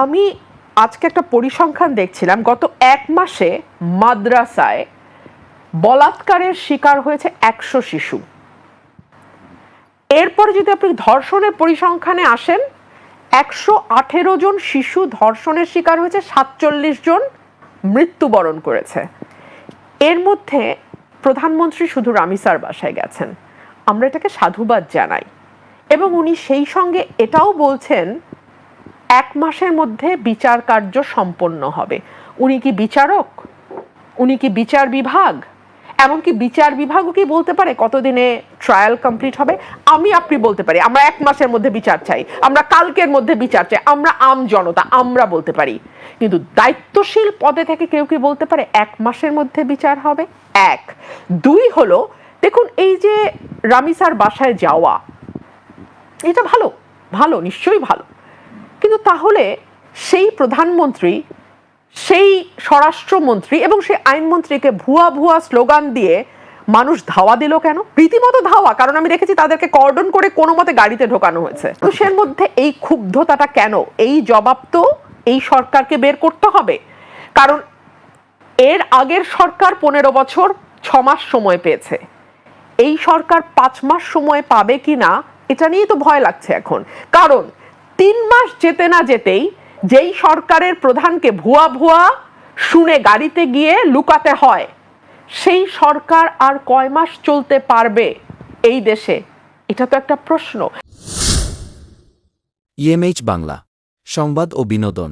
আমি আজকে একটা পরিসংখ্যান দেখছিলাম, গত 1 মাসে মাদ্রাসায় বলাৎকারের শিকার হয়েছে 100 শিশু। এরপরে যদি আপনি ধর্ষণের পরিসংখ্যানে আসেন, 118 জন শিশু ধর্ষণের শিকার হয়েছে, 47 জন মৃত্যুবরণ করেছে। এর মধ্যে প্রধানমন্ত্রী শুধু রামিসার বাসায় গেছেন, আমরা এটাকে সাধুবাদ জানাই। এবং উনি সেই সঙ্গে এটাও বলছেন 1 মাসের মধ্যে বিচার কার্য সম্পন্ন হবে। উনি কি বিচারক? উনি কি বিচার বিভাগ? এমনকি বিচার বিভাগও কি বলতে পারে কতদিনে ট্রায়াল কমপ্লিট হবে? আপনি বলতে পারি আমরা 1 মাসের মধ্যে বিচার চাই, আমরা কালকের মধ্যে বিচার চাই, আমরা আম জনতা আমরা বলতে পারি। কিন্তু দায়িত্বশীল পদে থেকে কেউ কি বলতে পারে 1 মাসের মধ্যে বিচার হবে? 1 2 হলো, দেখুন এই যে রামিসার বাসায় যাওয়া, এটা ভালো, ভালো, নিশ্চয়ই ভালো। কিন্তু তাহলে সেই প্রধানমন্ত্রী, সেই স্বরাষ্ট্রমন্ত্রী এবং সেই আইনমন্ত্রীকে ভুয়া ভুয়া স্লোগান দিয়ে মানুষ ধাওয়া দিল কেন? রীতিমতো ধাওয়া, কারণ আমি দেখেছি তাদেরকে কর্ডন করে কোনো মতে গাড়িতে ঢোকানো হয়েছে। মানুষের মধ্যে এই ক্ষুব্ধতাটা কেন? এই জবাব তো এই সরকারকে বের করতে হবে। কারণ এর আগের সরকার 15 বছর 6 মাস সময় পেয়েছে, এই সরকার 5 মাস সময় পাবে কিনা এটা নিয়েই তো ভয় লাগছে এখন। কারণ 3 মাস যেতে না যেতেই যেই সরকারের প্রধানকে ভুয়া ভুয়া শুনে গাড়িতে গিয়ে লুকাতে হয়, সেই সরকার আর কয় মাস চলতে পারবে এই দেশে? এটা তো একটা প্রশ্ন। ইএমএইচ বাংলা, সংবাদ ও বিনোদন।